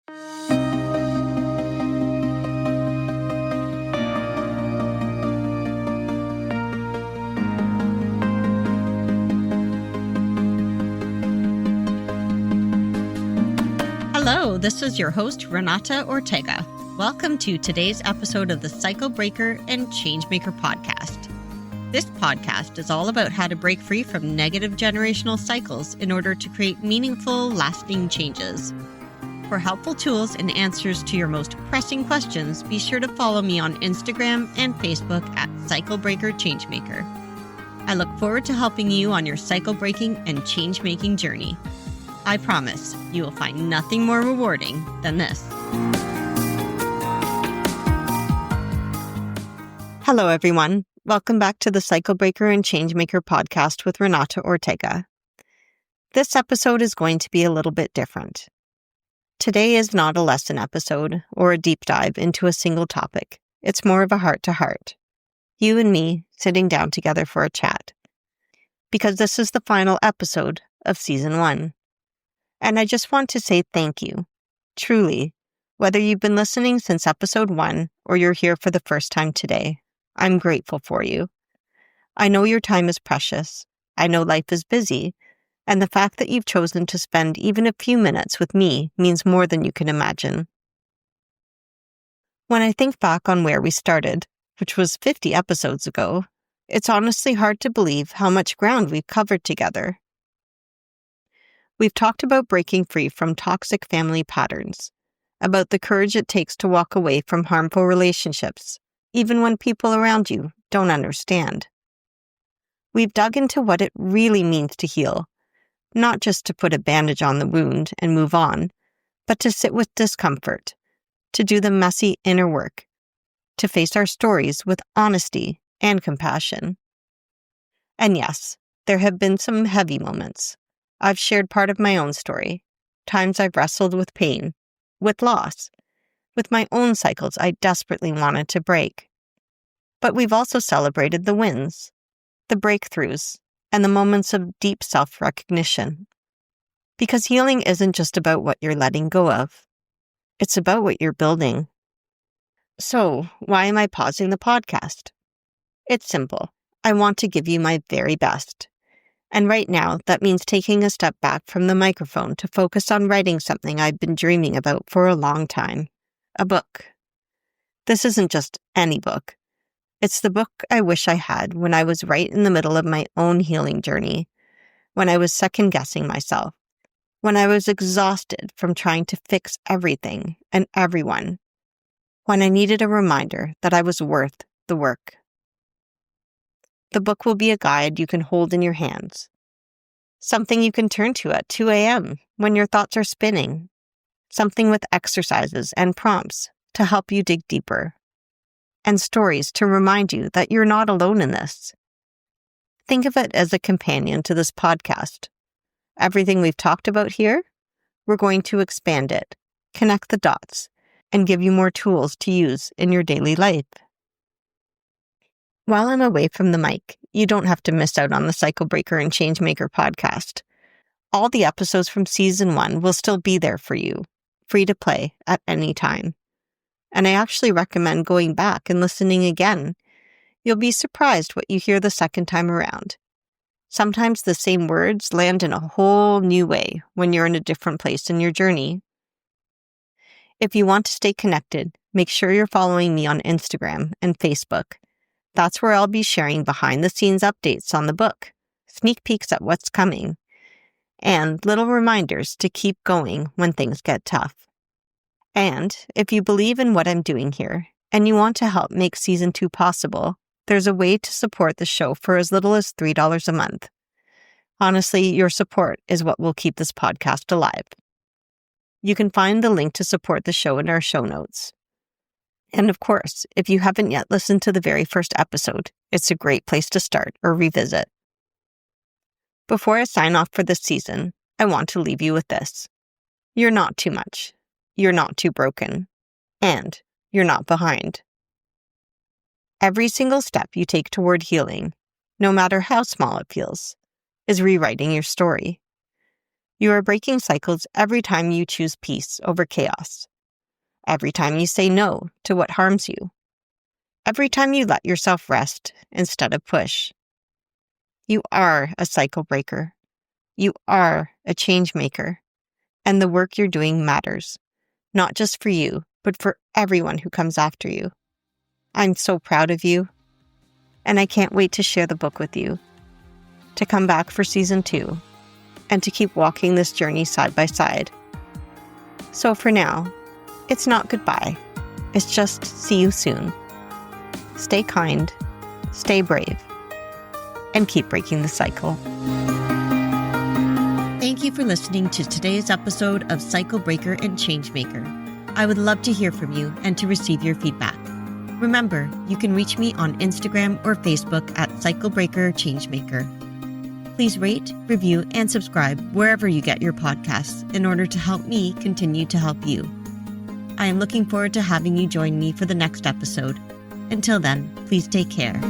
Hello, this is your host, Renata Ortega. Welcome to today's episode of the Cycle Breaker and Changemaker podcast. This podcast is all about how to break free from negative generational cycles in order to create meaningful, lasting changes. For helpful tools and answers to your most pressing questions, be sure to follow me on Instagram and Facebook at Cycle Breaker Changemaker. I look forward to helping you on your cycle breaking and change-making journey. I promise you will find nothing more rewarding than this. Hello, everyone. Welcome back to the Cycle Breaker and Changemaker podcast with Renata Ortega. This episode is going to be a little bit different. Today is not a lesson episode or a deep dive into a single topic. It's more of a heart-to-heart. You and me sitting down together for a chat. Because this is the final episode of Season 1. And I just want to say thank you. Truly, whether you've been listening since episode 1 or you're here for the first time today, I'm grateful for you. I know your time is precious. I know life is busy. And the fact that you've chosen to spend even a few minutes with me means more than you can imagine. When I think back on where we started, which was 50 episodes ago, it's honestly hard to believe how much ground we've covered together. We've talked about breaking free from toxic family patterns, about the courage it takes to walk away from harmful relationships, even when people around you don't understand. We've dug into what it really means to heal, not just to put a bandage on the wound and move on, but to sit with discomfort, to do the messy inner work, to face our stories with honesty and compassion. And yes, there have been some heavy moments. I've shared part of my own story, times I've wrestled with pain, with loss, with my own cycles I desperately wanted to break. But we've also celebrated the wins, the breakthroughs, and the moments of deep self-recognition. Because healing isn't just about what you're letting go of. It's about what you're building. So, why am I pausing the podcast? It's simple. I want to give you my very best. And right now, that means taking a step back from the microphone to focus on writing something I've been dreaming about for a long time. A book. This isn't just any book. It's the book I wish I had when I was right in the middle of my own healing journey, when I was second-guessing myself, when I was exhausted from trying to fix everything and everyone, when I needed a reminder that I was worth the work. The book will be a guide you can hold in your hands. Something you can turn to at 2 a.m. when your thoughts are spinning. Something with exercises and prompts to help you dig deeper. And stories to remind you that you're not alone in this. Think of it as a companion to this podcast. Everything we've talked about here, we're going to expand it, connect the dots, and give you more tools to use in your daily life. While I'm away from the mic, you don't have to miss out on the Cycle Breaker and Changemaker podcast. All the episodes from Season 1 will still be there for you, free to play at any time. And I actually recommend going back and listening again. You'll be surprised what you hear the second time around. Sometimes the same words land in a whole new way when you're in a different place in your journey. If you want to stay connected, make sure you're following me on Instagram and Facebook. That's where I'll be sharing behind-the-scenes updates on the book, sneak peeks at what's coming, and little reminders to keep going when things get tough. And if you believe in what I'm doing here, and you want to help make Season 2 possible, there's a way to support the show for as little as $3 a month. Honestly, your support is what will keep this podcast alive. You can find the link to support the show in our show notes. And of course, if you haven't yet listened to the very first episode, it's a great place to start or revisit. Before I sign off for this season, I want to leave you with this. You're not too much. You're not too broken. And you're not behind. Every single step you take toward healing, no matter how small it feels, is rewriting your story. You are breaking cycles every time you choose peace over chaos. Every time you say no to what harms you. Every time you let yourself rest instead of push. You are a cycle breaker. You are a change maker. And the work you're doing matters, not just for you, but for everyone who comes after you. I'm so proud of you, and I can't wait to share the book with you, to come back for season 2, and to keep walking this journey side by side. So for now, it's not goodbye. It's just see you soon. Stay kind, stay brave, and keep breaking the cycle. Thank you for listening to today's episode of Cycle Breaker and Changemaker. I would love to hear from you and to receive your feedback. Remember, you can reach me on Instagram or Facebook at Cycle Breaker Changemaker. Please rate, review, and subscribe wherever you get your podcasts in order to help me continue to help you. I am looking forward to having you join me for the next episode. Until then, please take care.